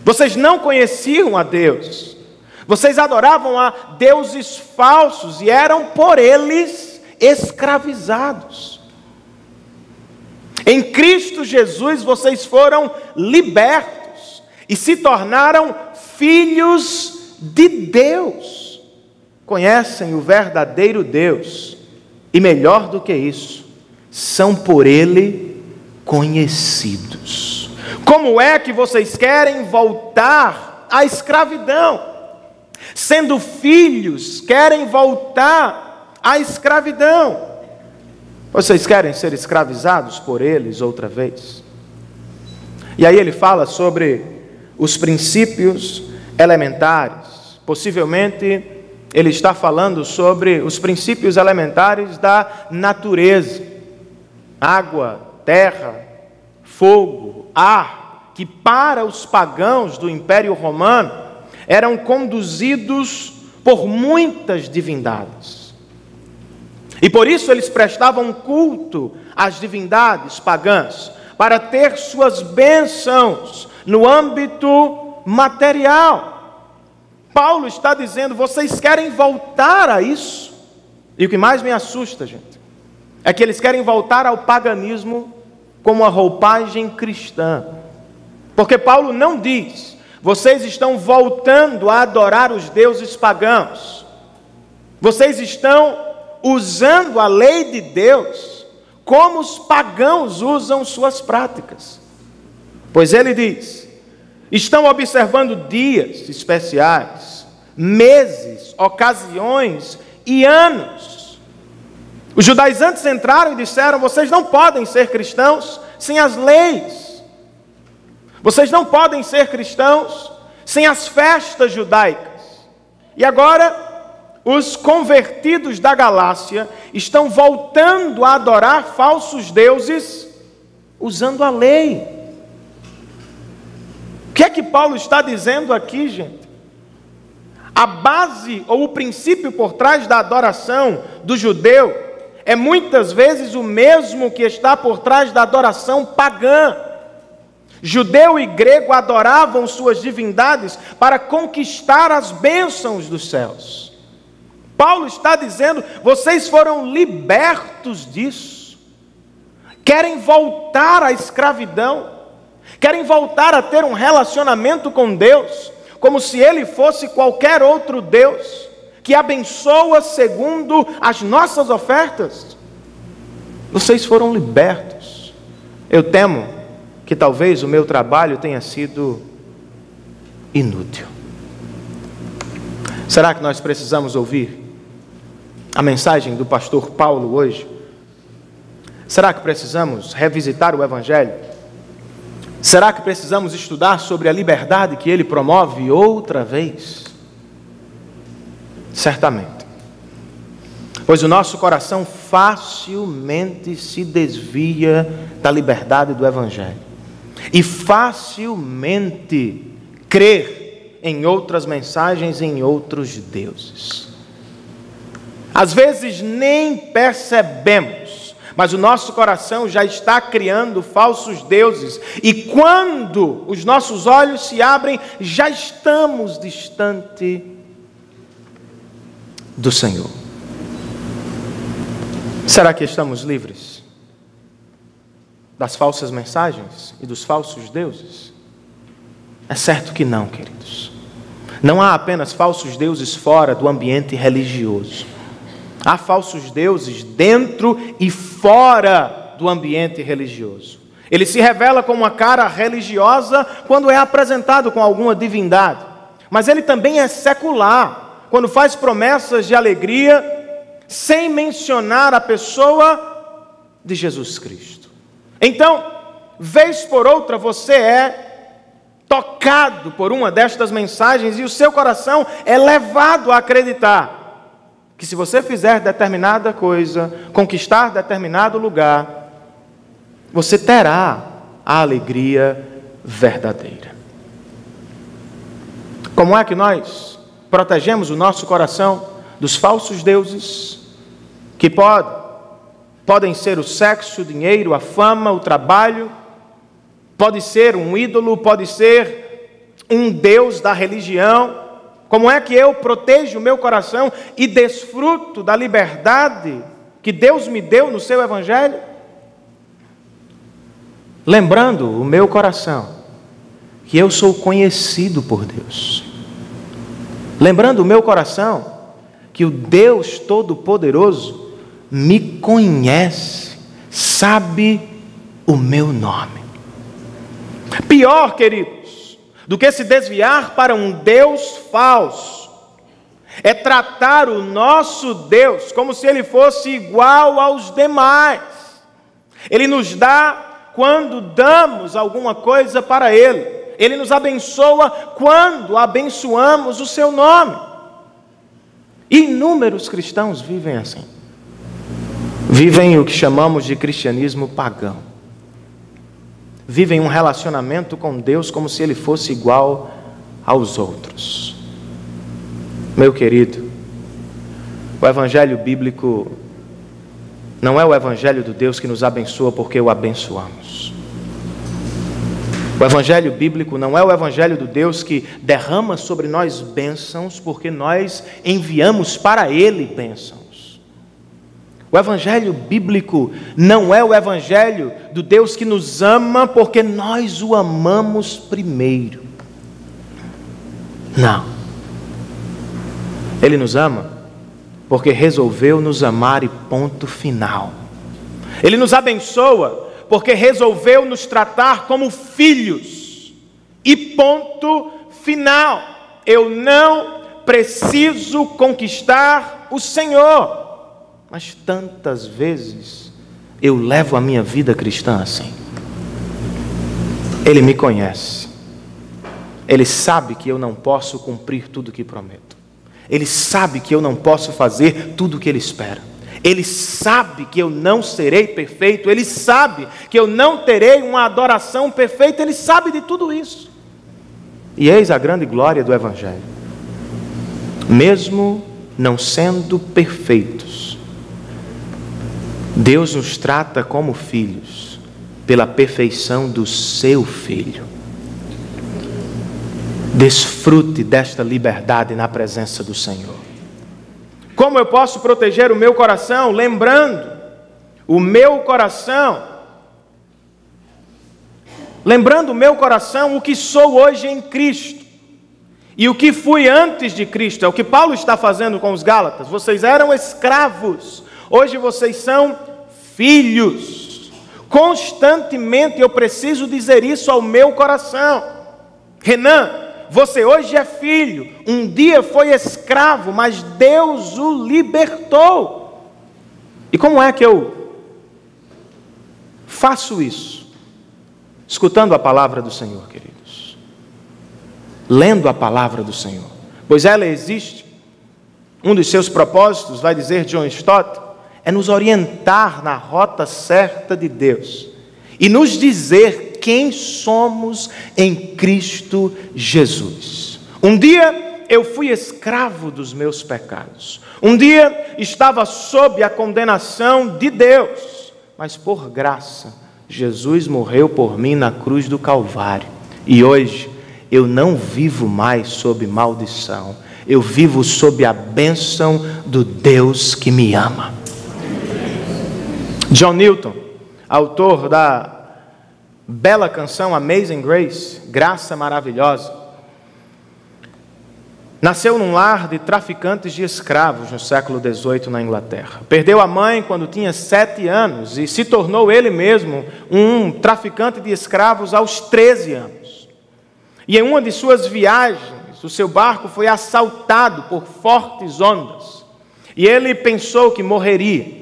Vocês não conheciam a Deus. Vocês adoravam a deuses falsos e eram por eles escravizados. Em Cristo Jesus vocês foram libertos e se tornaram filhos de Deus. Conhecem o verdadeiro Deus e, melhor do que isso, são por Ele conhecidos. Como é que vocês querem voltar à escravidão? Sendo filhos, querem voltar à escravidão. Vocês querem ser escravizados por eles outra vez? E aí ele fala sobre os princípios elementares. Possivelmente ele está falando sobre os princípios elementares da natureza. Água, terra, fogo, ar, que para os pagãos do Império Romano eram conduzidos por muitas divindades. E por isso eles prestavam culto às divindades pagãs, para ter suas bênçãos no âmbito material. Paulo está dizendo, vocês querem voltar a isso? E o que mais me assusta, gente, é que eles querem voltar ao paganismo como a roupagem cristã. Porque Paulo não diz, vocês estão voltando a adorar os deuses pagãos. Vocês estão usando a lei de Deus como os pagãos usam suas práticas. Pois ele diz, estão observando dias especiais, meses, ocasiões e anos. Os judaizantes entraram e disseram, vocês não podem ser cristãos sem as leis. Vocês não podem ser cristãos sem as festas judaicas. E agora, os convertidos da Galácia estão voltando a adorar falsos deuses usando a lei. O que é que Paulo está dizendo aqui, gente? A base ou o princípio por trás da adoração do judeu é muitas vezes o mesmo que está por trás da adoração pagã. Judeu e grego adoravam suas divindades para conquistar as bênçãos dos céus. Paulo está dizendo, vocês foram libertos disso. Querem voltar à escravidão. Querem voltar a ter um relacionamento com Deus, como se Ele fosse qualquer outro Deus, que abençoa segundo as nossas ofertas. Vocês foram libertos. Eu temo que talvez o meu trabalho tenha sido inútil. Será que nós precisamos ouvir a mensagem do pastor Paulo hoje? Será que precisamos revisitar o Evangelho? Será que precisamos estudar sobre a liberdade que ele promove outra vez? Certamente. Pois o nosso coração facilmente se desvia da liberdade do Evangelho. E facilmente crer em outras mensagens, em outros deuses. Às vezes nem percebemos, mas o nosso coração já está criando falsos deuses. E quando os nossos olhos se abrem, já estamos distante do Senhor. Será que estamos livres das falsas mensagens e dos falsos deuses? É certo que não, queridos. Não há apenas falsos deuses fora do ambiente religioso. Há falsos deuses dentro e fora do ambiente religioso. Ele se revela com uma cara religiosa quando é apresentado com alguma divindade. Mas ele também é secular, quando faz promessas de alegria, sem mencionar a pessoa de Jesus Cristo. Então, vez por outra, você é tocado por uma destas mensagens e o seu coração é levado a acreditar que se você fizer determinada coisa, conquistar determinado lugar, você terá a alegria verdadeira. Como é que nós protegemos o nosso coração dos falsos deuses, que podem ser o sexo, o dinheiro, a fama, o trabalho, pode ser um ídolo, pode ser um Deus da religião? Como é que eu protejo o meu coração e desfruto da liberdade que Deus me deu no seu Evangelho? Lembrando o meu coração que eu sou conhecido por Deus. Lembrando o meu coração que o Deus Todo-Poderoso me conhece, sabe o meu nome. Pior, queridos, do que se desviar para um Deus falso, é tratar o nosso Deus como se Ele fosse igual aos demais. Ele nos dá quando damos alguma coisa para Ele. Ele nos abençoa quando abençoamos o Seu nome. Inúmeros cristãos vivem assim. Vivem o que chamamos de cristianismo pagão. Vivem um relacionamento com Deus como se Ele fosse igual aos outros. Meu querido, o Evangelho bíblico não é o Evangelho do Deus que nos abençoa porque o abençoamos. O Evangelho bíblico não é o Evangelho do Deus que derrama sobre nós bênçãos porque nós enviamos para Ele bênçãos. O Evangelho bíblico não é o Evangelho do Deus que nos ama porque nós o amamos primeiro. Não. Ele nos ama porque resolveu nos amar e ponto final. Ele nos abençoa porque resolveu nos tratar como filhos e ponto final. Eu não preciso conquistar o Senhor, mas tantas vezes eu levo a minha vida cristã assim. Ele me conhece. Ele sabe que eu não posso cumprir tudo o que prometo. Ele sabe que eu não posso fazer tudo o que Ele espera. Ele sabe que eu não serei perfeito. Ele sabe que eu não terei uma adoração perfeita. Ele sabe de tudo isso. E eis a grande glória do Evangelho. Mesmo não sendo perfeitos, Deus nos trata como filhos pela perfeição do seu Filho. Desfrute desta liberdade na presença do Senhor. Como eu posso proteger o meu coração? Lembrando o meu coração o que sou hoje em Cristo e o que fui antes de Cristo. É o que Paulo está fazendo com os Gálatas. Vocês eram escravos, hoje vocês são filhos. Constantemente eu preciso dizer isso ao meu coração. Renan, você hoje é filho, um dia foi escravo, mas Deus o libertou. E como é que eu faço isso? Escutando a palavra do Senhor, queridos. Lendo a palavra do Senhor. Pois ela existe. Um dos seus propósitos, vai dizer John Stott, é nos orientar na rota certa de Deus. E nos dizer quem somos em Cristo Jesus. Um dia eu fui escravo dos meus pecados. Um dia estava sob a condenação de Deus. Mas por graça, Jesus morreu por mim na cruz do Calvário. E hoje eu não vivo mais sob maldição. Eu vivo sob a bênção do Deus que me ama. John Newton, autor da bela canção Amazing Grace, Graça Maravilhosa, nasceu num lar de traficantes de escravos no século XVIII na Inglaterra. Perdeu a mãe quando tinha 7 anos e se tornou ele mesmo um traficante de escravos aos 13 anos. E em uma de suas viagens, o seu barco foi assaltado por fortes ondas e ele pensou que morreria.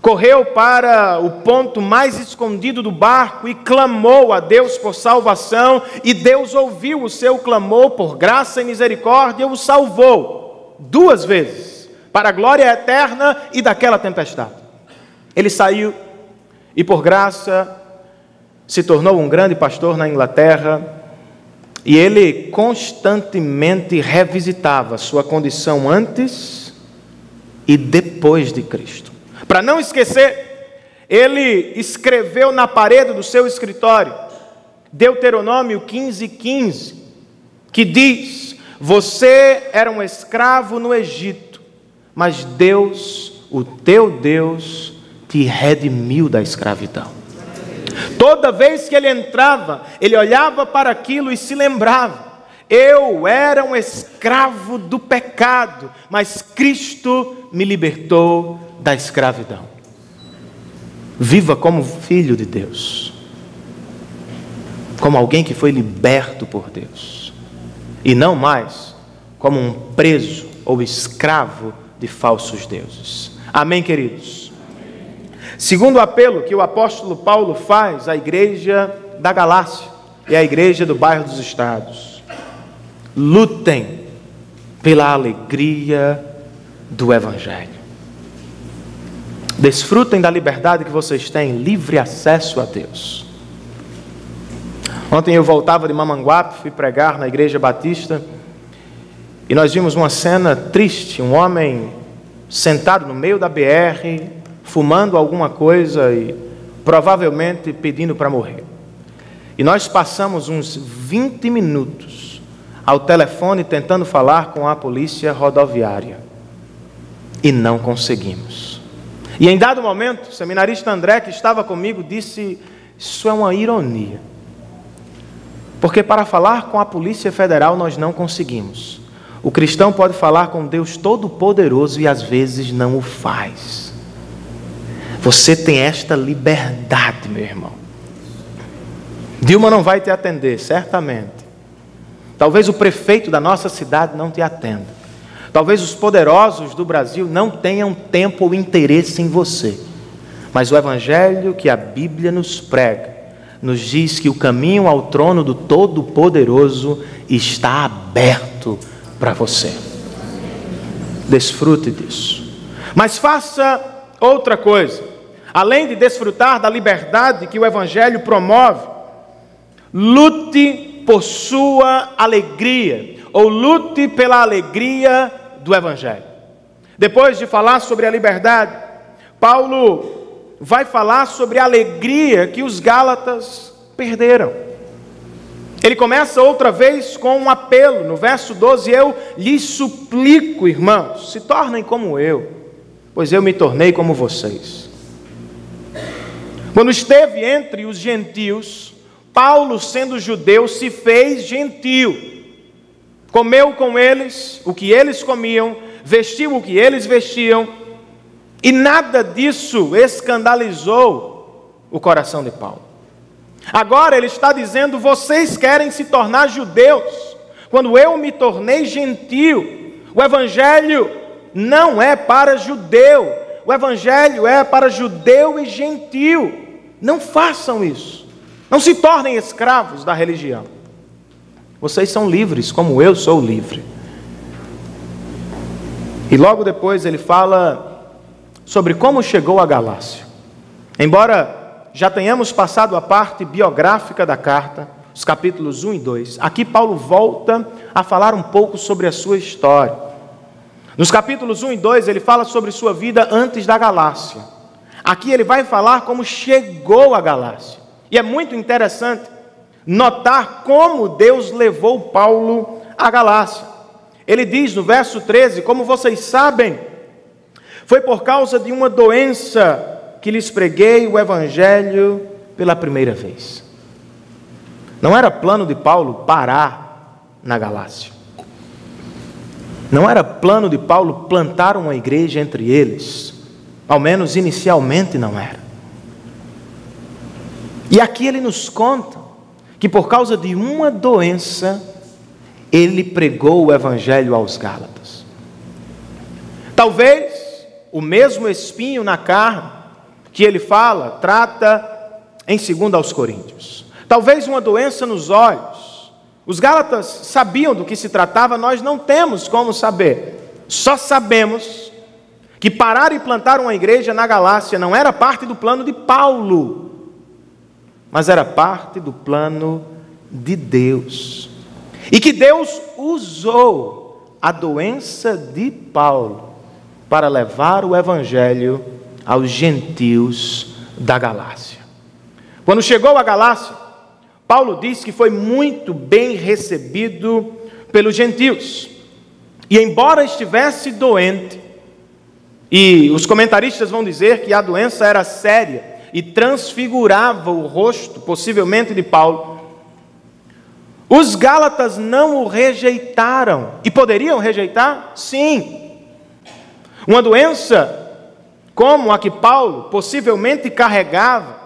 Correu para o ponto mais escondido do barco e clamou a Deus por salvação, e Deus ouviu o seu clamor por graça e misericórdia e o salvou 2 vezes, para a glória eterna e daquela tempestade. Ele saiu e por graça se tornou um grande pastor na Inglaterra, e ele constantemente revisitava sua condição antes e depois de Cristo. Para não esquecer, ele escreveu na parede do seu escritório, Deuteronômio 15:15, que diz: você era um escravo no Egito, mas Deus, o teu Deus, te redimiu da escravidão. Toda vez que ele entrava, ele olhava para aquilo e se lembrava: eu era um escravo do pecado, mas Cristo me libertou da escravidão. Viva como filho de Deus, como alguém que foi liberto por Deus, e não mais como um preso ou escravo de falsos deuses. Amém, queridos? Segundo apelo que o apóstolo Paulo faz à igreja da Galácia e à igreja do bairro dos Estados: lutem pela alegria do Evangelho. Desfrutem da liberdade que vocês têm, livre acesso a Deus. Ontem eu voltava de Mamanguape, fui pregar na igreja batista, e nós vimos uma cena triste, um homem sentado no meio da BR, fumando alguma coisa e provavelmente pedindo para morrer. E nós passamos uns 20 minutos ao telefone tentando falar com a polícia rodoviária e não conseguimos. E em dado momento, o seminarista André, que estava comigo, disse: isso é uma ironia, porque para falar com a Polícia Federal nós não conseguimos. O cristão pode falar com Deus Todo-Poderoso e às vezes não o faz. Você tem esta liberdade, meu irmão. Dilma não vai te atender, certamente. Talvez o prefeito da nossa cidade não te atenda. Talvez os poderosos do Brasil não tenham tempo ou interesse em você. Mas o Evangelho que a Bíblia nos prega nos diz que o caminho ao trono do Todo-Poderoso está aberto para você. Desfrute disso. Mas faça outra coisa. Além de desfrutar da liberdade que o Evangelho promove, lute por sua alegria, ou lute pela alegria do Evangelho. Depois de falar sobre a liberdade, Paulo vai falar sobre a alegria que os Gálatas perderam. Ele começa outra vez com um apelo, no verso 12: eu lhes suplico, irmãos, se tornem como eu, pois eu me tornei como vocês. Quando esteve entre os gentios, Paulo, sendo judeu, se fez gentil. Comeu com eles o que eles comiam, vestiu o que eles vestiam, e nada disso escandalizou o coração de Paulo. Agora ele está dizendo: vocês querem se tornar judeus, quando eu me tornei gentil. O Evangelho não é para judeu, o Evangelho é para judeu e gentil. Não façam isso, não se tornem escravos da religião. Vocês são livres como eu sou livre. E logo depois ele fala sobre como chegou a Galácia. Embora já tenhamos passado a parte biográfica da carta, os capítulos 1 e 2, aqui Paulo volta a falar um pouco sobre a sua história. Nos capítulos 1 e 2 ele fala sobre sua vida antes da Galácia. Aqui ele vai falar como chegou a Galácia. E é muito interessante notar como Deus levou Paulo à Galácia. Ele diz no verso 13: como vocês sabem, foi por causa de uma doença que lhes preguei o Evangelho pela primeira vez. Não era plano de Paulo parar na Galácia. Não era plano de Paulo plantar uma igreja entre eles. Ao menos inicialmente não era. E aqui ele nos conta que por causa de uma doença, ele pregou o Evangelho aos Gálatas. Talvez o mesmo espinho na carne que ele fala, trata em 2 aos Coríntios. Talvez uma doença nos olhos. Os Gálatas sabiam do que se tratava, nós não temos como saber. Só sabemos que parar e plantar uma igreja na Galácia não era parte do plano de Paulo, mas era parte do plano de Deus. E que Deus usou a doença de Paulo para levar o Evangelho aos gentios da Galácia. Quando chegou a Galácia, Paulo diz que foi muito bem recebido pelos gentios. E embora estivesse doente, e os comentaristas vão dizer que a doença era séria e transfigurava o rosto, possivelmente de Paulo, os gálatas não o rejeitaram. E poderiam rejeitar? Sim. Uma doença como a que Paulo possivelmente carregava,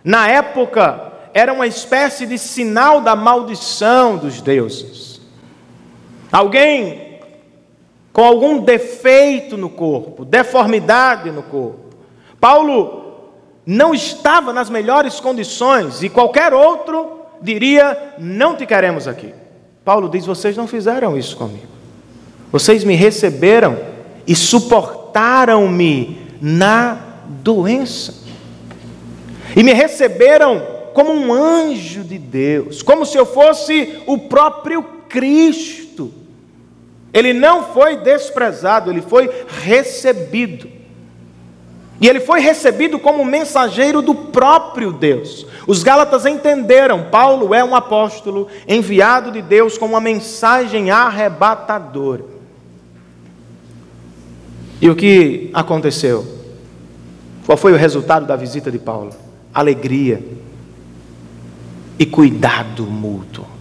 na época, era uma espécie de sinal da maldição dos deuses. Alguém com algum defeito no corpo, deformidade no corpo. Paulo não estava nas melhores condições e qualquer outro diria: não te queremos aqui. Paulo diz: vocês não fizeram isso comigo. Vocês me receberam e suportaram-me na doença. E me receberam como um anjo de Deus, como se eu fosse o próprio Cristo. Ele não foi desprezado, ele foi recebido. E ele foi recebido como mensageiro do próprio Deus. Os gálatas entenderam: Paulo é um apóstolo enviado de Deus com uma mensagem arrebatadora. E o que aconteceu? Qual foi o resultado da visita de Paulo? Alegria e cuidado mútuo.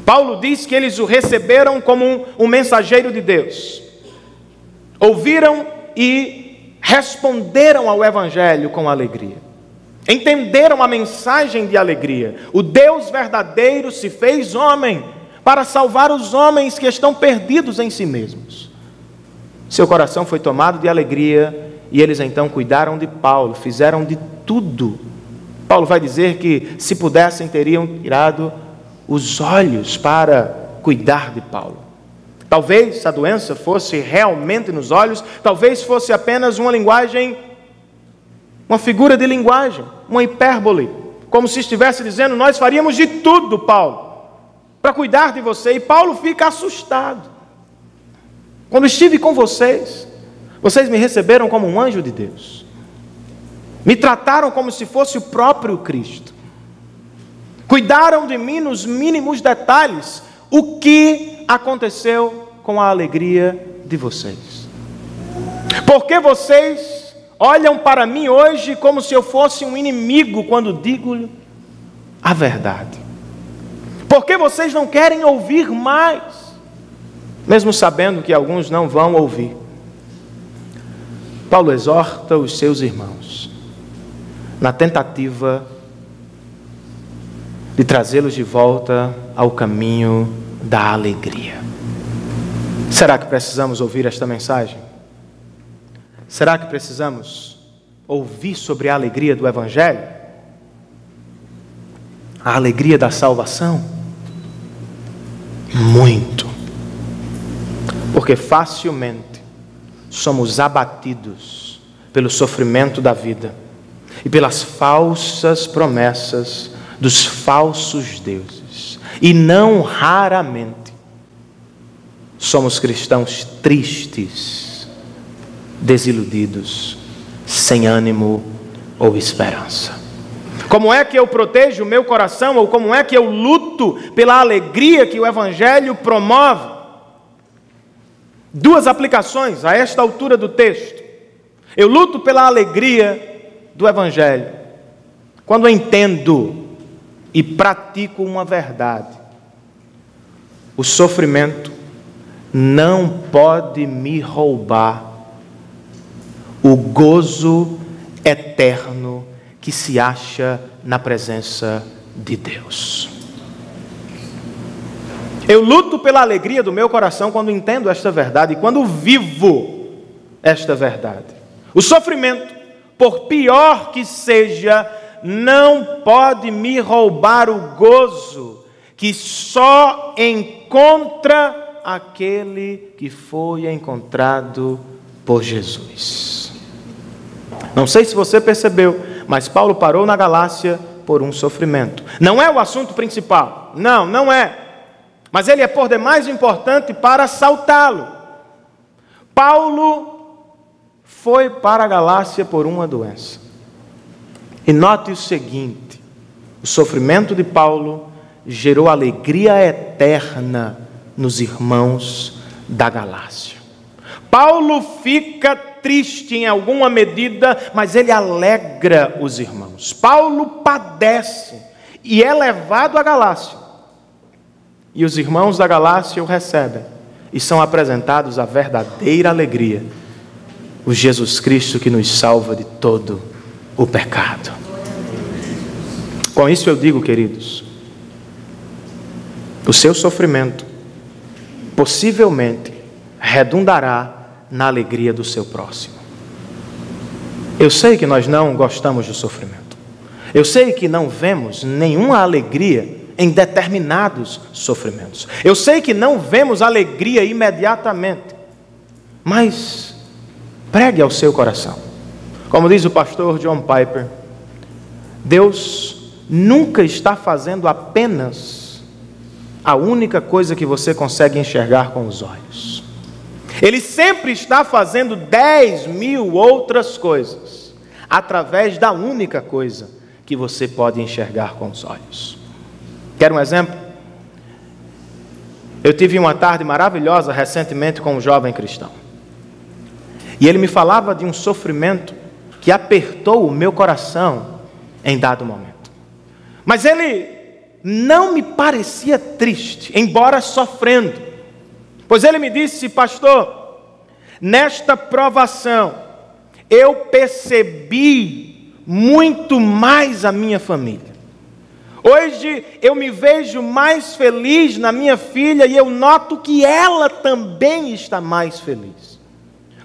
Paulo diz que eles o receberam como um mensageiro de Deus. Ouviram e responderam ao Evangelho com alegria. Entenderam a mensagem de alegria. O Deus verdadeiro se fez homem para salvar os homens que estão perdidos em si mesmos. Seu coração foi tomado de alegria e eles então cuidaram de Paulo, fizeram de tudo. Paulo vai dizer que, se pudessem, teriam tirado os olhos para cuidar de Paulo. Talvez a doença fosse realmente nos olhos, talvez fosse apenas uma linguagem, uma figura de linguagem, uma hipérbole, como se estivesse dizendo: nós faríamos de tudo, Paulo, para cuidar de você. E Paulo fica assustado. Quando estive com vocês, vocês me receberam como um anjo de Deus. Me trataram como se fosse o próprio Cristo. Cuidaram de mim nos mínimos detalhes. O que aconteceu com a alegria de vocês? Porque vocês olham para mim hoje como se eu fosse um inimigo quando digo a verdade? Porque vocês não querem ouvir mais, mesmo sabendo que alguns não vão ouvir? Paulo exorta os seus irmãos na tentativa de trazê-los de volta ao caminho da alegria. Será que precisamos ouvir esta mensagem? Será que precisamos ouvir sobre a alegria do Evangelho? A alegria da salvação? Muito. Porque facilmente somos abatidos pelo sofrimento da vida e pelas falsas promessas dos falsos deuses. E não raramente somos cristãos tristes, desiludidos, sem ânimo ou esperança. Como é que eu protejo o meu coração, ou como é que eu luto pela alegria que o Evangelho promove? Duas aplicações a esta altura do texto. Eu luto pela alegria do Evangelho quando entendo e pratico uma verdade: o sofrimento não pode me roubar o gozo eterno que se acha na presença de Deus. Eu luto pela alegria do meu coração quando entendo esta verdade e quando vivo esta verdade. O sofrimento, por pior que seja, não pode me roubar o gozo que só encontra aquele que foi encontrado por Jesus. Não sei se você percebeu, mas Paulo parou na Galácia por um sofrimento. Não é o assunto principal, não é. Mas ele é por demais importante para saltá-lo. Paulo foi para a Galácia por uma doença. E note o seguinte: o sofrimento de Paulo gerou alegria eterna nos irmãos da Galácia. Paulo fica triste em alguma medida, mas ele alegra os irmãos. Paulo padece e é levado à Galácia. E os irmãos da Galácia o recebem e são apresentados a verdadeira alegria, o Jesus Cristo que nos salva de todo o pecado. Com isso eu digo, queridos, o seu sofrimento possivelmente redundará na alegria do seu próximo. Eu sei que nós não gostamos do sofrimento. Eu sei que não vemos nenhuma alegria em determinados sofrimentos. Eu sei que não vemos alegria imediatamente. Mas pregue ao seu coração. Como diz o pastor John Piper, Deus nunca está fazendo apenas a única coisa que você consegue enxergar com os olhos. Ele sempre está fazendo 10.000 outras coisas, através da única coisa que você pode enxergar com os olhos. Quer um exemplo? Eu tive uma tarde maravilhosa recentemente com um jovem cristão. E ele me falava de um sofrimento que apertou o meu coração em dado momento. Mas ele não me parecia triste, embora sofrendo. Pois ele me disse: pastor, nesta provação eu percebi muito mais a minha família. Hoje eu me vejo mais feliz na minha filha e eu noto que ela também está mais feliz.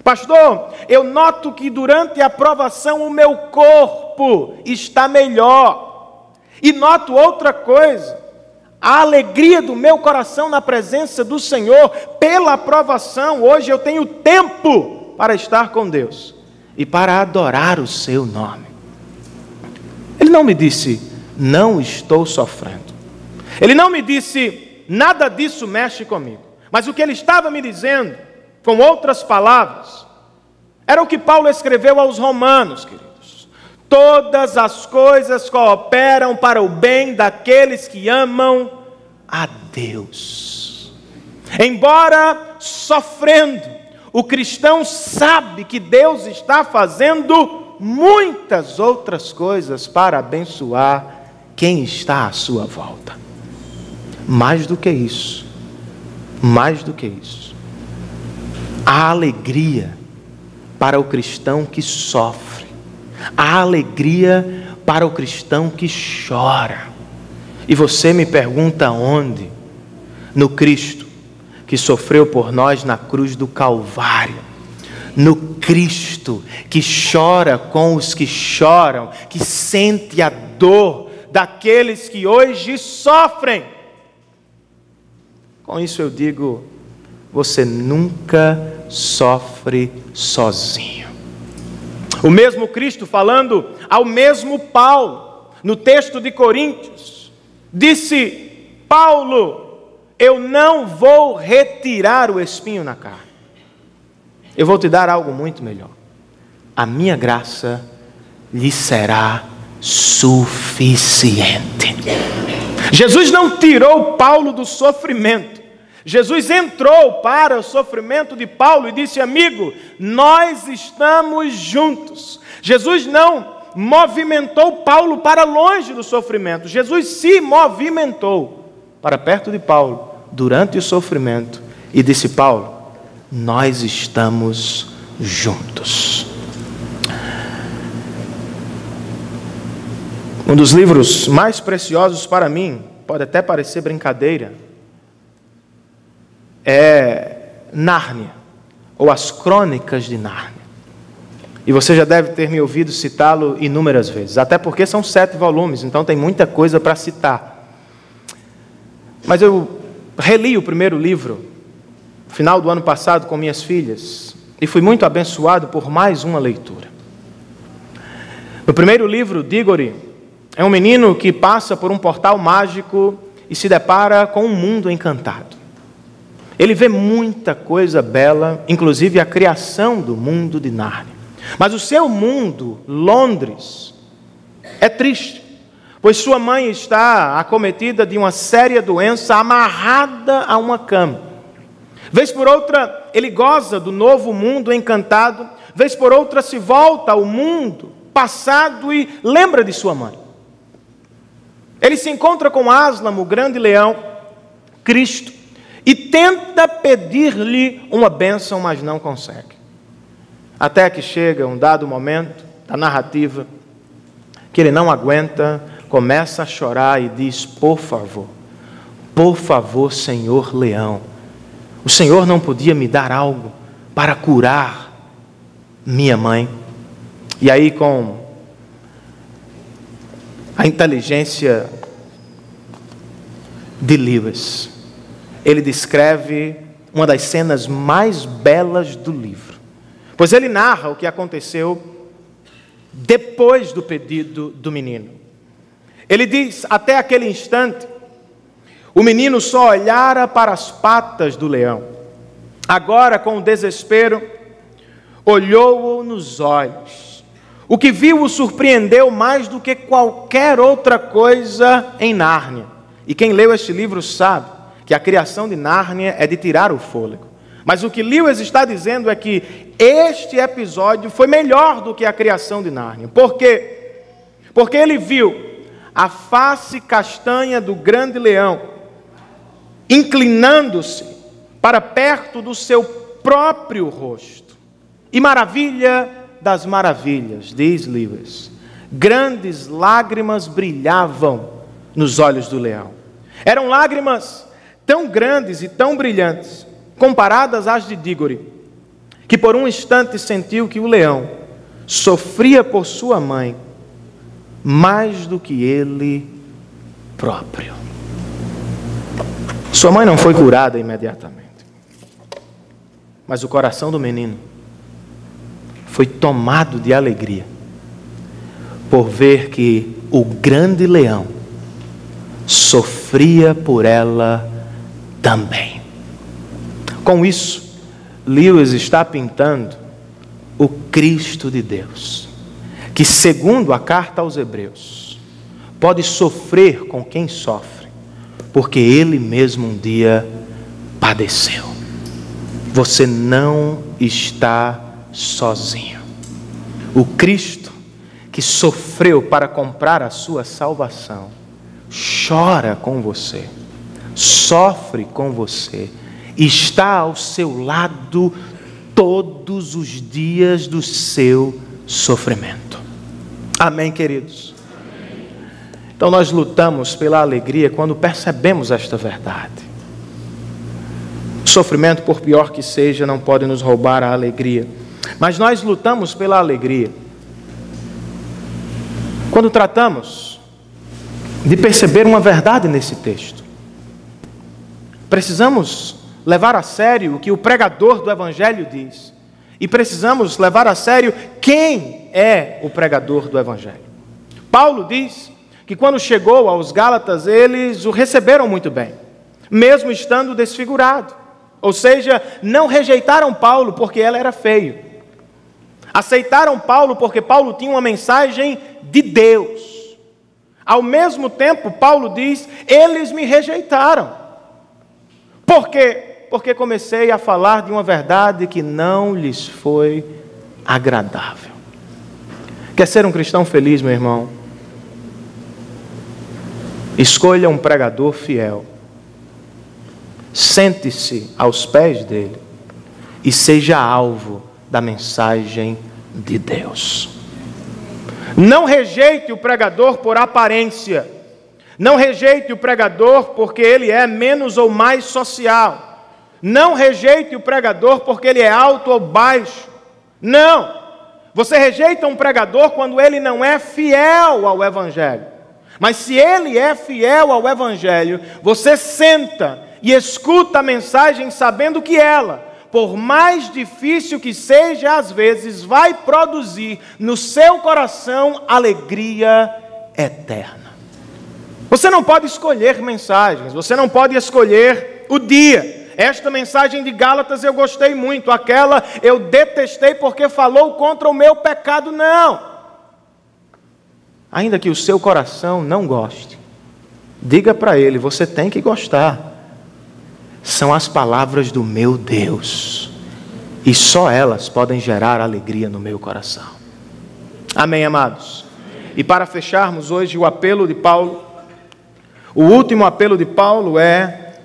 Pastor, eu noto que durante a provação o meu corpo está melhor. E noto outra coisa, a alegria do meu coração na presença do Senhor pela aprovação. Hoje eu tenho tempo para estar com Deus e para adorar o seu nome. Ele não me disse: não estou sofrendo. Ele não me disse: nada disso mexe comigo. Mas o que ele estava me dizendo, com outras palavras, era o que Paulo escreveu aos Romanos, queridos. Todas as coisas cooperam para o bem daqueles que amam a Deus. Embora sofrendo, o cristão sabe que Deus está fazendo muitas outras coisas para abençoar quem está à sua volta. Mais do que isso, a alegria para o cristão que sofre, a alegria para o cristão que chora. E você me pergunta onde? No Cristo que sofreu por nós na cruz do Calvário, no Cristo que chora com os que choram, que sente a dor daqueles que hoje sofrem. Com isso eu digo: você nunca sofre sozinho. O mesmo Cristo falando ao mesmo Paulo, no texto de Coríntios, disse: Paulo, eu não vou retirar o espinho na carne. Eu vou te dar algo muito melhor. A minha graça lhe será suficiente. Jesus não tirou Paulo do sofrimento. Jesus entrou para o sofrimento de Paulo e disse: amigo, nós estamos juntos. Jesus não movimentou Paulo para longe do sofrimento. Jesus se movimentou para perto de Paulo durante o sofrimento e disse: Paulo, nós estamos juntos. Um dos livros mais preciosos para mim, pode até parecer brincadeira, é Nárnia, ou As Crônicas de Nárnia. E você já deve ter me ouvido citá-lo inúmeras vezes, até porque são 7 volumes, então tem muita coisa para citar. Mas eu reli o primeiro livro, no final do ano passado, com minhas filhas, e fui muito abençoado por mais uma leitura. No primeiro livro, Diggory é um menino que passa por um portal mágico e se depara com um mundo encantado. Ele vê muita coisa bela, inclusive a criação do mundo de Nárnia. Mas o seu mundo, Londres, é triste, pois sua mãe está acometida de uma séria doença, amarrada a uma cama. Vez por outra, ele goza do novo mundo encantado, vez por outra se volta ao mundo passado e lembra de sua mãe. Ele se encontra com Aslan, o grande leão, Cristo, e tenta pedir-lhe uma bênção, mas não consegue. Até que chega um dado momento da narrativa, que ele não aguenta, começa a chorar e diz: por favor, Senhor leão, o Senhor não podia me dar algo para curar minha mãe? E aí, com a inteligência de Lewis, ele descreve uma das cenas mais belas do livro, pois ele narra o que aconteceu depois do pedido do menino. Ele diz: até aquele instante, o menino só olhara para as patas do leão. Agora, com desespero, olhou-o nos olhos. O que viu o surpreendeu mais do que qualquer outra coisa em Nárnia. E quem leu este livro sabe que a criação de Nárnia é de tirar o fôlego. Mas o que Lewis está dizendo é que este episódio foi melhor do que a criação de Nárnia. Por quê? Porque ele viu a face castanha do grande leão inclinando-se para perto do seu próprio rosto. E maravilha das maravilhas, diz Lewis, grandes lágrimas brilhavam nos olhos do leão. Eram lágrimas tão grandes e tão brilhantes, comparadas às de Dígore, que por um instante sentiu que o leão sofria por sua mãe mais do que ele próprio. Sua mãe não foi curada imediatamente, mas o coração do menino foi tomado de alegria por ver que o grande leão sofria por ela também. Com isso, Lewis está pintando o Cristo de Deus, que, segundo a carta aos Hebreus, pode sofrer com quem sofre, porque ele mesmo um dia padeceu. Você não está sozinho. O Cristo que sofreu para comprar a sua salvação chora com você, sofre com você, está ao seu lado todos os dias do seu sofrimento. Amém, queridos? Amém. Então nós lutamos pela alegria quando percebemos esta verdade. O sofrimento, por pior que seja, não pode nos roubar a alegria, mas nós lutamos pela alegria quando tratamos de perceber uma verdade nesse texto. Precisamos levar a sério o que o pregador do Evangelho diz. E precisamos levar a sério quem é o pregador do Evangelho. Paulo diz que quando chegou aos Gálatas, eles o receberam muito bem, mesmo estando desfigurado. Ou seja, não rejeitaram Paulo porque ele era feio. Aceitaram Paulo porque Paulo tinha uma mensagem de Deus. Ao mesmo tempo, Paulo diz: eles me rejeitaram. Por quê? Porque comecei a falar de uma verdade que não lhes foi agradável. Quer ser um cristão feliz, meu irmão? Escolha um pregador fiel. Sente-se aos pés dele e seja alvo da mensagem de Deus. Não rejeite o pregador por aparência. Não rejeite o pregador porque ele é menos ou mais social. Não rejeite o pregador porque ele é alto ou baixo. Não. Você rejeita um pregador quando ele não é fiel ao Evangelho. Mas se ele é fiel ao Evangelho, você senta e escuta a mensagem sabendo que ela, por mais difícil que seja, às vezes vai produzir no seu coração alegria eterna. Você não pode escolher mensagens, você não pode escolher o dia. Esta mensagem de Gálatas eu gostei muito, aquela eu detestei porque falou contra o meu pecado. Não. ainda que o seu coração não goste, diga para ele: você tem que gostar. São as palavras do meu Deus, e só elas podem gerar alegria no meu coração. Amém, amados? E para fecharmos hoje o apelo de Paulo, o último apelo de Paulo é: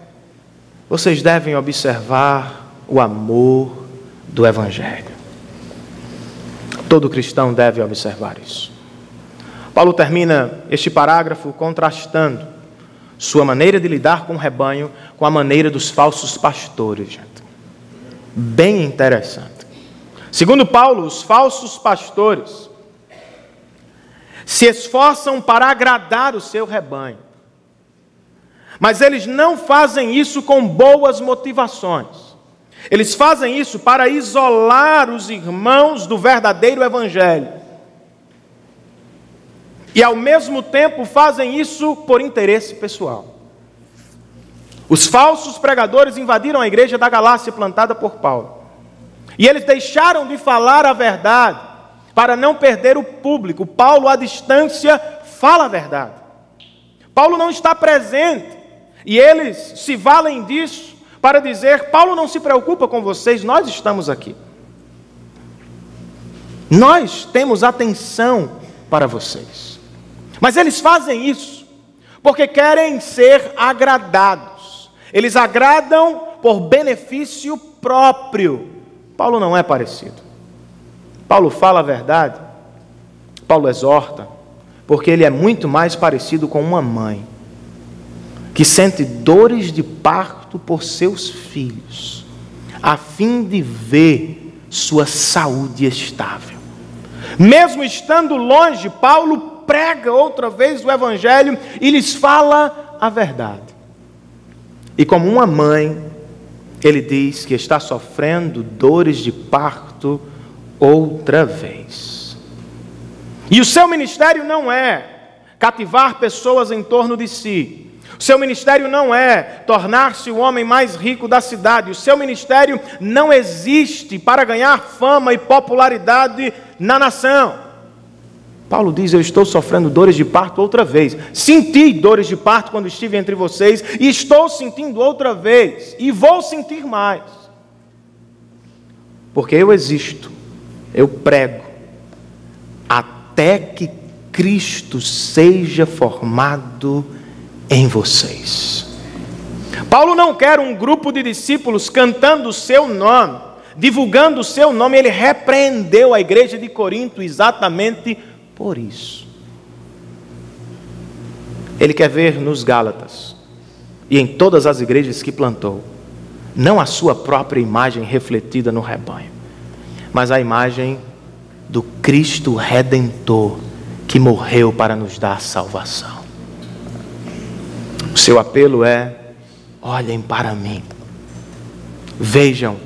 vocês devem observar o amor do Evangelho. Todo cristão deve observar isso. Paulo termina este parágrafo contrastando sua maneira de lidar com o rebanho com a maneira dos falsos pastores, gente. Bem interessante. Segundo Paulo, os falsos pastores se esforçam para agradar o seu rebanho, mas eles não fazem isso com boas motivações. Eles fazem isso para isolar os irmãos do verdadeiro evangelho. E ao mesmo tempo fazem isso por interesse pessoal. Os falsos pregadores invadiram a igreja da Galácia plantada por Paulo. E eles deixaram de falar a verdade para não perder o público. Paulo, à distância, fala a verdade. Paulo não está presente. E eles se valem disso para dizer: Paulo não se preocupa com vocês, nós estamos aqui. Nós temos atenção para vocês. Mas eles fazem isso porque querem ser agradados. Eles agradam por benefício próprio. Paulo não é parecido. Paulo fala a verdade, Paulo exorta, porque ele é muito mais parecido com uma mãe que sente dores de parto por seus filhos, a fim de ver sua saúde estável. Mesmo estando longe, Paulo prega outra vez o Evangelho e lhes fala a verdade. E como uma mãe, ele diz que está sofrendo dores de parto outra vez. E o seu ministério não é cativar pessoas em torno de si. O seu ministério não é tornar-se o homem mais rico da cidade. O seu ministério não existe para ganhar fama e popularidade na nação. Paulo diz: eu estou sofrendo dores de parto outra vez. Senti dores de parto quando estive entre vocês, e estou sentindo outra vez, e vou sentir mais. Porque eu existo, eu prego, até que Cristo seja formado em vocês. Paulo não quer um grupo de discípulos cantando o seu nome, divulgando o seu nome. Ele repreendeu a igreja de Corinto exatamente por isso. Ele quer ver nos Gálatas e em todas as igrejas que plantou, não a sua própria imagem refletida no rebanho, mas a imagem do Cristo Redentor que morreu para nos dar salvação. O seu apelo é: olhem para mim, vejam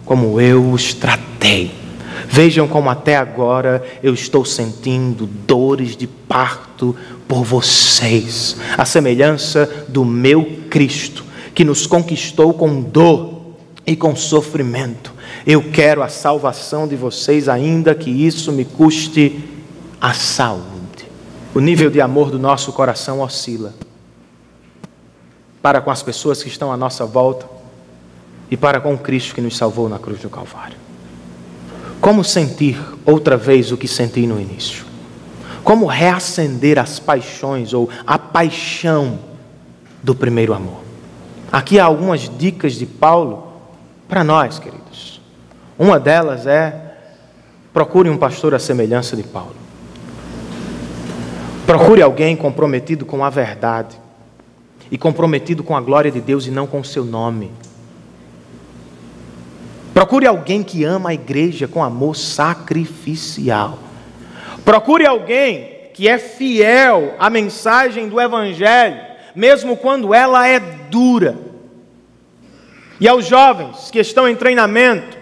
como eu os tratei. Vejam como até agora eu estou sentindo dores de parto por vocês, a semelhança do meu Cristo, que nos conquistou com dor e com sofrimento. Eu quero a salvação de vocês, ainda que isso me custe a saúde. O nível de amor do nosso coração oscila para com as pessoas que estão à nossa volta e para com o Cristo que nos salvou na cruz do Calvário. Como sentir outra vez o que senti no início? Como reacender as paixões ou a paixão do primeiro amor? Aqui há algumas dicas de Paulo para nós, queridos. Uma delas é: procure um pastor à semelhança de Paulo. Procure alguém comprometido com a verdade e comprometido com a glória de Deus e não com o seu nome. Procure alguém que ama a igreja com amor sacrificial. Procure alguém que é fiel à mensagem do Evangelho, mesmo quando ela é dura. E aos jovens que estão em treinamento,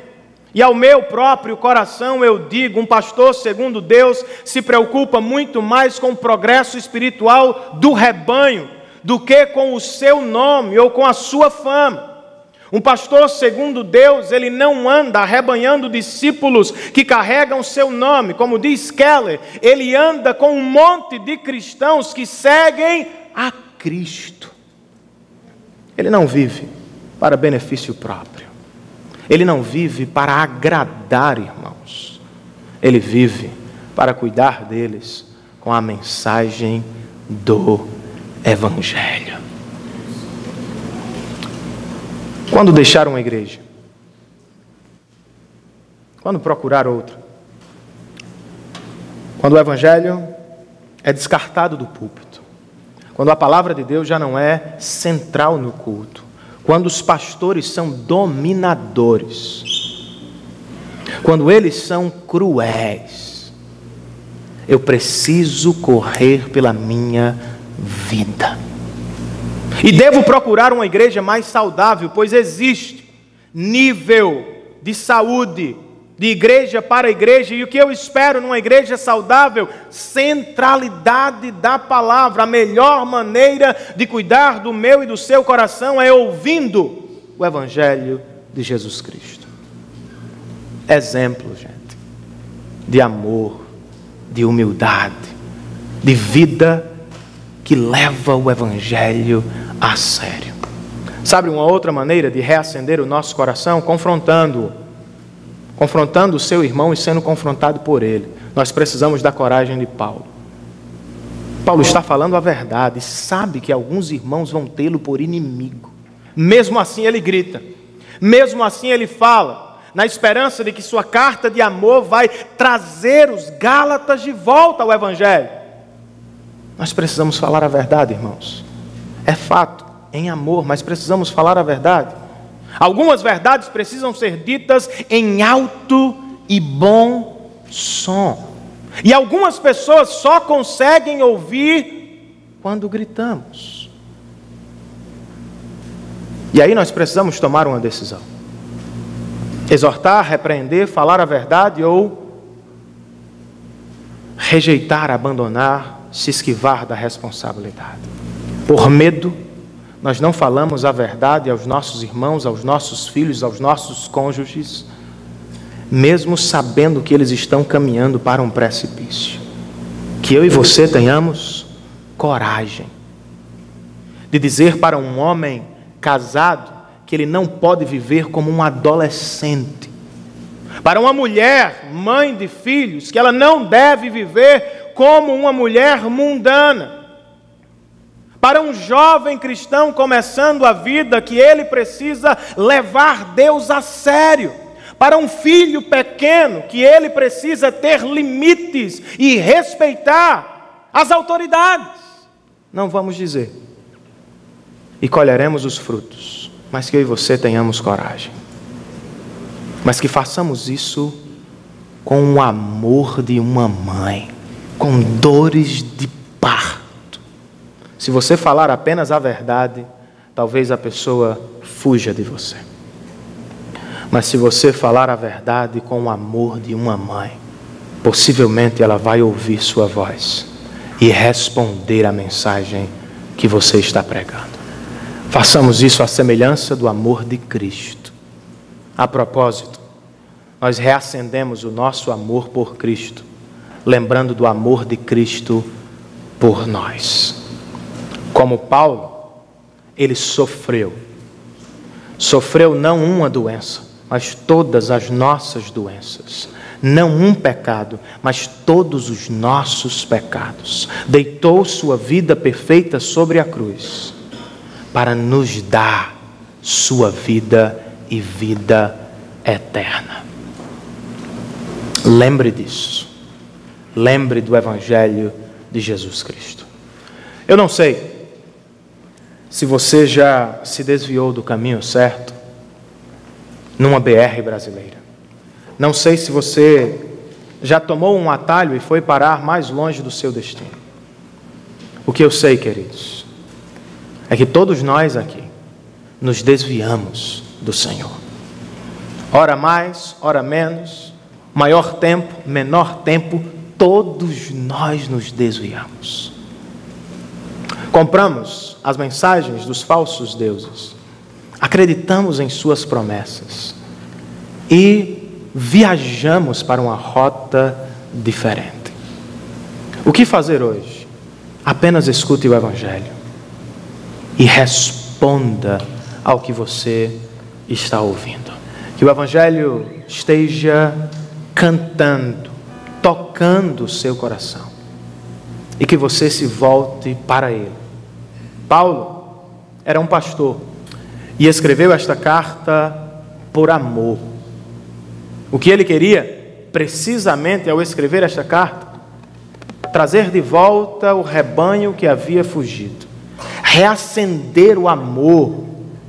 e ao meu próprio coração eu digo: um pastor segundo Deus se preocupa muito mais com o progresso espiritual do rebanho do que com o seu nome ou com a sua fama. Um pastor segundo Deus, ele não anda arrebanhando discípulos que carregam seu nome. Como diz Keller, ele anda com um monte de cristãos que seguem a Cristo. Ele não vive para benefício próprio. Ele não vive para agradar irmãos. Ele vive para cuidar deles com a mensagem do Evangelho. Quando deixar uma igreja? Quando procurar outra? Quando o Evangelho é descartado do púlpito. Quando a palavra de Deus já não é central no culto. Quando os pastores são dominadores. Quando eles são cruéis. Eu preciso correr pela minha vida. E devo procurar uma igreja mais saudável, pois existe nível de saúde, de igreja para igreja. E o que eu espero numa igreja saudável? Centralidade da palavra. A melhor maneira de cuidar do meu e do seu coração é ouvindo o Evangelho de Jesus Cristo. Exemplo, gente, de amor, de humildade, de vida que leva o Evangelho a sério. Sabe uma outra maneira de reacender o nosso coração? Confrontando o seu irmão e sendo confrontado por ele. Nós precisamos da coragem de Paulo. Paulo está falando a verdade, sabe que alguns irmãos vão tê-lo por inimigo. Mesmo assim ele grita, mesmo assim ele fala, na esperança de que sua carta de amor vai trazer os Gálatas de volta ao Evangelho. Nós precisamos falar a verdade, irmãos. É fato, em amor, mas precisamos falar a verdade. Algumas verdades precisam ser ditas em alto e bom som. E algumas pessoas só conseguem ouvir quando gritamos. E aí nós precisamos tomar uma decisão. Exortar, repreender, falar a verdade ou rejeitar, abandonar, se esquivar da responsabilidade. Por medo, nós não falamos a verdade aos nossos irmãos, aos nossos filhos, aos nossos cônjuges, mesmo sabendo que eles estão caminhando para um precipício. Que eu e você tenhamos coragem de dizer para um homem casado que ele não pode viver como um adolescente. Para uma mulher, mãe de filhos, que ela não deve viver como uma mulher mundana. Para um jovem cristão começando a vida, que ele precisa levar Deus a sério. Para um filho pequeno, que ele precisa ter limites e respeitar as autoridades. Não vamos dizer. E colheremos os frutos. Mas que eu e você tenhamos coragem. Mas que façamos isso com o amor de uma mãe. Com dores de parto. Se você falar apenas a verdade, talvez a pessoa fuja de você. Mas se você falar a verdade com o amor de uma mãe, possivelmente ela vai ouvir sua voz e responder à mensagem que você está pregando. Façamos isso à semelhança do amor de Cristo. A propósito, nós reacendemos o nosso amor por Cristo, lembrando do amor de Cristo por nós. Como Paulo, ele sofreu. Sofreu não uma doença, mas todas as nossas doenças. Não um pecado, mas todos os nossos pecados. Deitou sua vida perfeita sobre a cruz, para nos dar sua vida e vida eterna. Lembre disso. Lembre do Evangelho de Jesus Cristo. Eu não sei se você já se desviou do caminho certo numa BR brasileira. Não sei se você já tomou um atalho e foi parar mais longe do seu destino. O que eu sei, queridos, é que todos nós aqui nos desviamos do Senhor. Ora mais, ora menos, maior tempo, menor tempo, todos nós nos desviamos. Compramos as mensagens dos falsos deuses. acreditamos em suas promessas e viajamos para uma rota diferente. O que fazer hoje? Apenas escute o Evangelho e responda ao que você está ouvindo. Que o Evangelho esteja cantando, tocando o seu coração e que você se volte para ele. Paulo era um pastor e escreveu esta carta por amor. O que ele queria, precisamente ao escrever esta carta, trazer de volta o rebanho que havia fugido, reacender o amor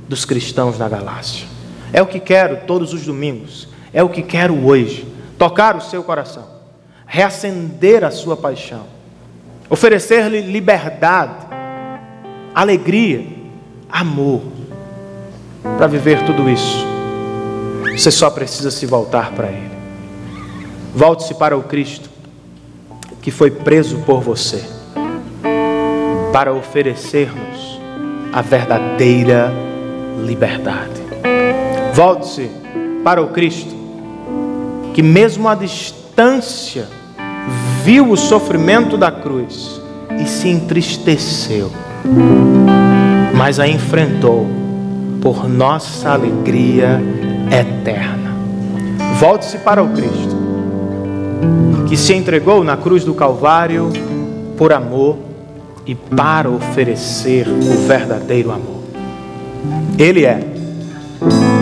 dos cristãos na Galácia. É o que quero todos os domingos, é o que quero hoje, tocar o seu coração, reacender a sua paixão, oferecer-lhe liberdade, alegria, amor. Para viver tudo isso, você só precisa se voltar para Ele. Volte-se para o Cristo que foi preso por você, para oferecer-nos a verdadeira liberdade. Volte-se para o Cristo que mesmo à distância viu o sofrimento da cruz e se entristeceu, mas a enfrentou por nossa alegria eterna. Volte-se para o Cristo que se entregou na cruz do Calvário por amor e para oferecer o verdadeiro amor. Ele é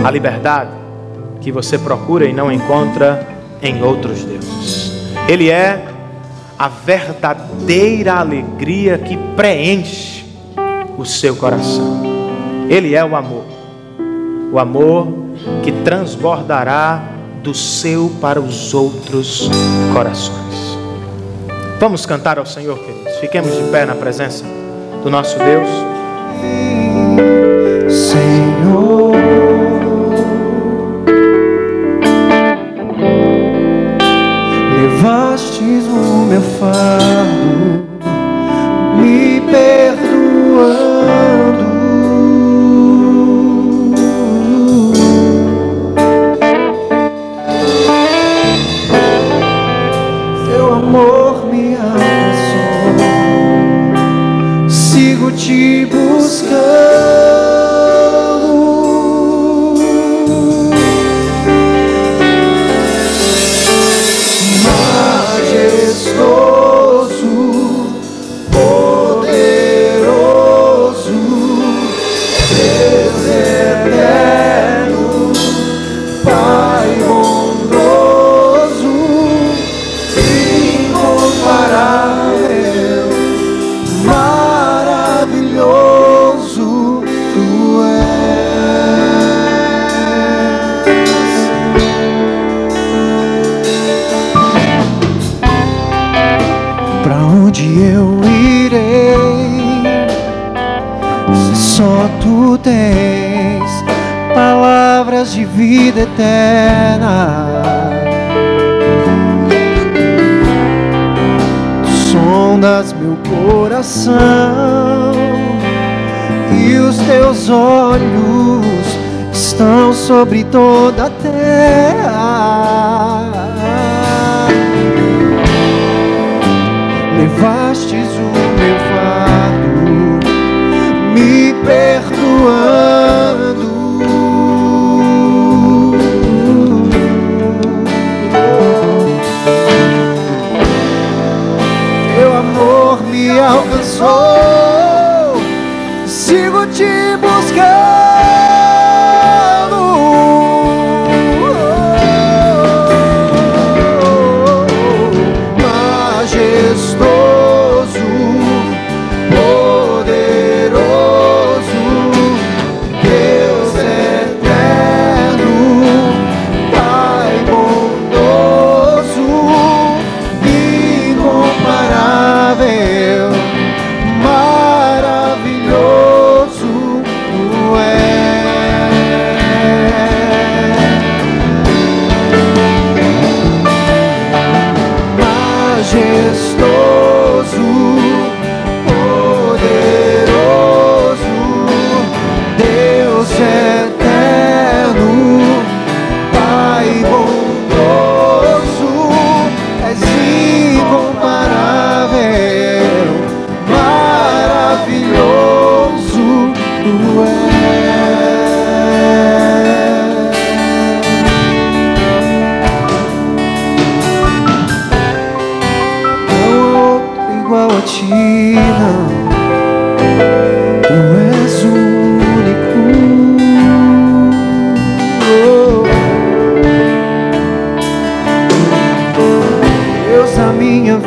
a liberdade que você procura e não encontra em outros deuses. Ele é a verdadeira alegria que preenche o seu coração. Ele é o amor que transbordará do seu para os outros corações. Vamos cantar ao Senhor, queridos. Fiquemos de pé na presença do nosso Deus. Senhor, levastes o meu fardo, me perdoando. Teu amor me abraçou, sigo te buscando. Tens palavras de vida eterna, tu sondas meu coração e os teus olhos estão sobre toda a terra. Levastes o meu fardo, me perdoando. Teu amor me alcançou, sigo te buscando. Majestoso, poderoso,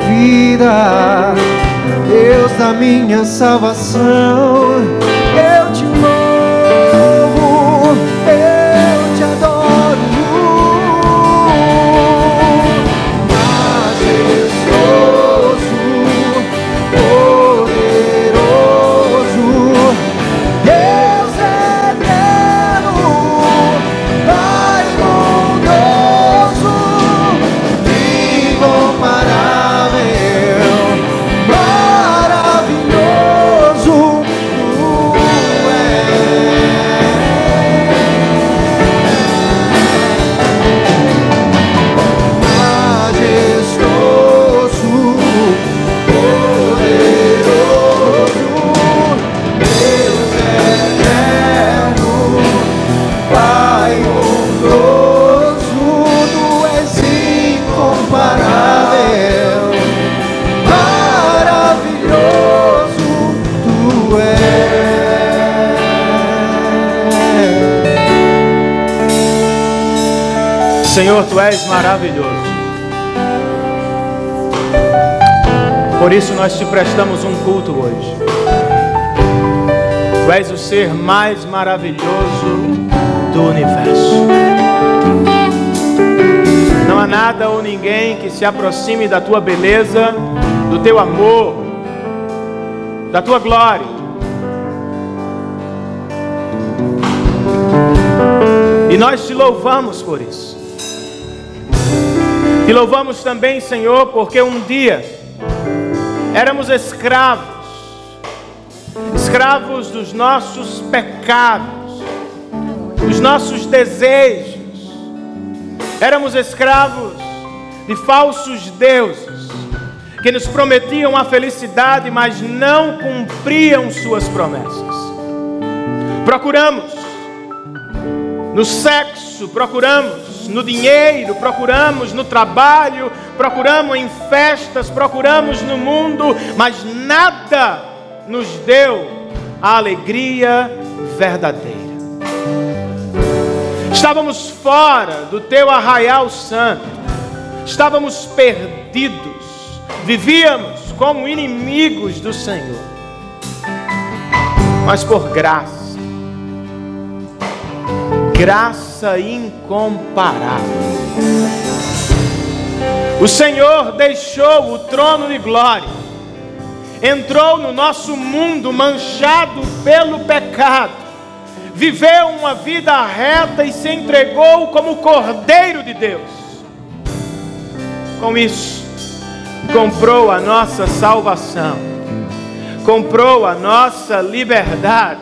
vida, Deus da minha salvação. Eu te louvo, eu te adoro, majestoso, poderoso, Deus eterno, Pai bondoso, incomparável, maravilhoso tu majestoso, poderoso, Deus eterno, Pai bondoso, tu és incomparável, maravilhoso tu és. Senhor, Tu és maravilhoso. Por isso nós Te prestamos um culto hoje. Tu és o ser mais maravilhoso do universo. Não há nada ou ninguém que se aproxime da Tua beleza, do Teu amor, da Tua glória. E nós Te louvamos por isso. Te louvamos também, Senhor, porque um dia éramos escravos dos nossos pecados, dos nossos desejos. Éramos escravos de falsos deuses que nos prometiam a felicidade, mas não cumpriam suas promessas. Procuramos no sexo, procuramos no dinheiro, procuramos no trabalho, procuramos em festas, procuramos no mundo, mas nada nos deu a alegria verdadeira. Estávamos fora do Teu arraial santo, estávamos perdidos, vivíamos como inimigos do Senhor. Mas por graça incomparável, o Senhor deixou o trono de glória, entrou no nosso mundo manchado pelo pecado, viveu uma vida reta e se entregou como Cordeiro de Deus. Com isso, comprou a nossa salvação, comprou a nossa liberdade,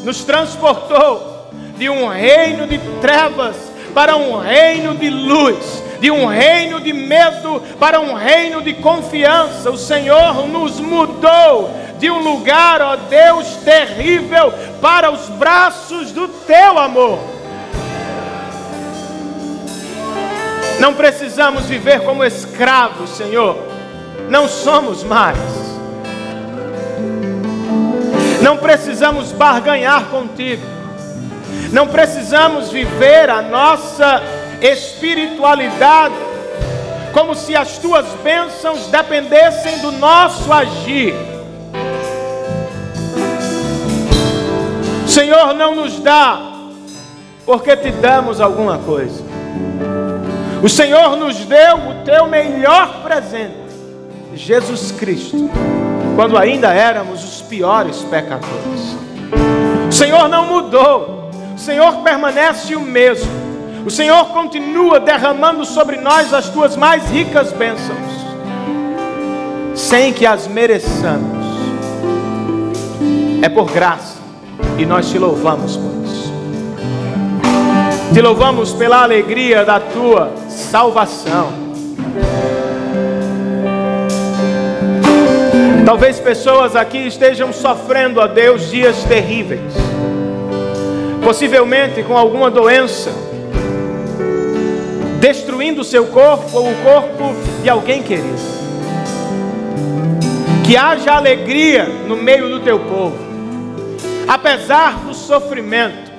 nos transportou de um reino de trevas para um reino de luz, de um reino de medo para um reino de confiança. O Senhor nos mudou de um lugar, ó Deus, terrível, para os braços do Teu amor. Não precisamos viver como escravos, Senhor. Não somos mais. Não precisamos barganhar contigo. Não precisamos viver a nossa espiritualidade como se as Tuas bênçãos dependessem do nosso agir. O Senhor não nos dá porque Te damos alguma coisa. O Senhor nos deu o Teu melhor presente, Jesus Cristo, quando ainda éramos os piores pecadores. O Senhor não mudou. O Senhor permanece o mesmo. O Senhor continua derramando sobre nós as Tuas mais ricas bênçãos, sem que as mereçamos. É por graça, e nós Te louvamos por isso. Te louvamos pela alegria da Tua salvação. Talvez pessoas aqui estejam sofrendo, a Deus, dias terríveis, possivelmente com alguma doença, destruindo o seu corpo ou o corpo de alguém querido. Que haja alegria no meio do Teu povo, apesar do sofrimento,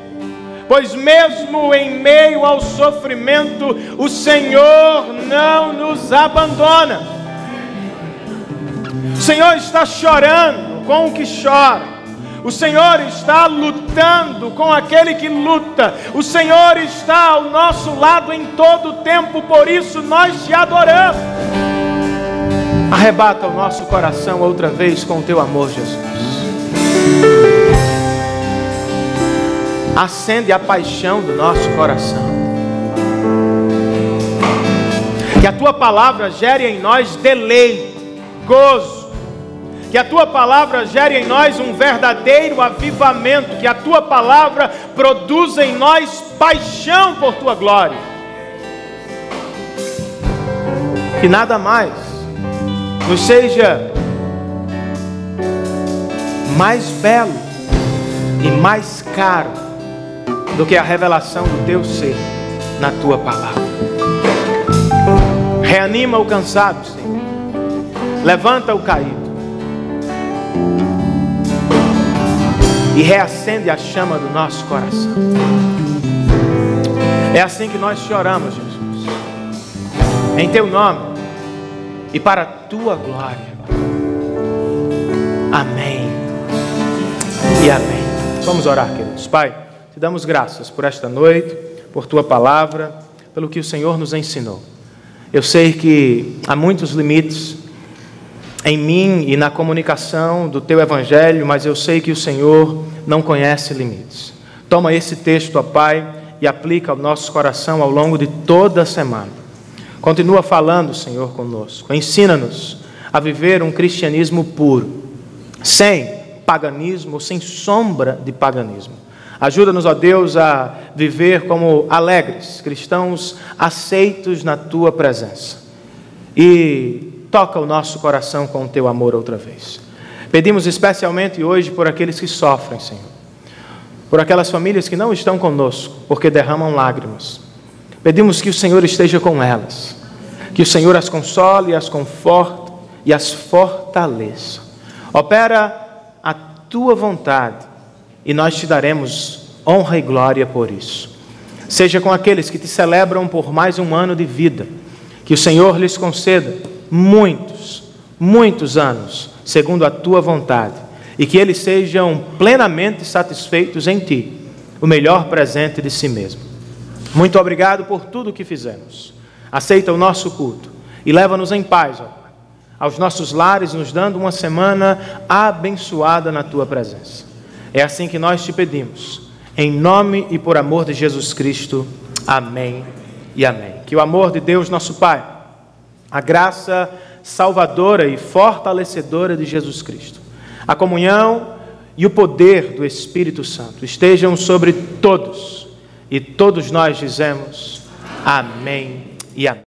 pois mesmo em meio ao sofrimento, o Senhor não nos abandona. O Senhor está chorando com o que chora. O Senhor está lutando com aquele que luta. O Senhor está ao nosso lado em todo o tempo, por isso nós te adoramos. Arrebata o nosso coração outra vez com o teu amor, Jesus. Acende a paixão do nosso coração. Que a tua palavra gere em nós deleite, gozo. Que a tua palavra gere em nós um verdadeiro avivamento. Que a tua palavra produza em nós paixão por tua glória. Que nada mais nos seja mais belo e mais caro do que a revelação do teu ser na tua palavra. Reanima o cansado, Senhor. Levanta o caído. E reacende a chama do nosso coração. É assim que nós choramos, Jesus. Em teu nome e para a tua glória. Amém e amém. Vamos orar, queridos. Pai, te damos graças por esta noite, por tua palavra, pelo que o Senhor nos ensinou. Eu sei que há muitos limites em mim e na comunicação do teu evangelho, mas eu sei que o Senhor não conhece limites. Toma esse texto, ó Pai, e aplica ao nosso coração ao longo de toda a semana. Continua falando, Senhor, conosco. Ensina-nos a viver um cristianismo puro, sem paganismo, sem sombra de paganismo. Ajuda-nos, ó Deus, a viver como alegres, cristãos aceitos na tua presença. E toca o nosso coração com o teu amor outra vez. Pedimos especialmente hoje por aqueles que sofrem, Senhor. Por aquelas famílias que não estão conosco, porque derramam lágrimas. Pedimos que o Senhor esteja com elas. Que o Senhor as console, as conforte e as fortaleça. Opera a tua vontade e nós te daremos honra e glória por isso. Seja com aqueles que te celebram por mais um ano de vida. Que o Senhor lhes conceda muitos anos, segundo a tua vontade, e que eles sejam plenamente satisfeitos em ti, o melhor presente de si mesmo. Muito obrigado por tudo o que fizemos. Aceita o nosso culto e leva-nos em paz, ó Pai, aos nossos lares, nos dando uma semana abençoada na tua presença. É assim que nós te pedimos, em nome e por amor de Jesus Cristo. Amém e amém. Que o amor de Deus, nosso Pai, a graça salvadora e fortalecedora de Jesus Cristo, a comunhão e o poder do Espírito Santo estejam sobre todos, e todos nós dizemos amém e amém.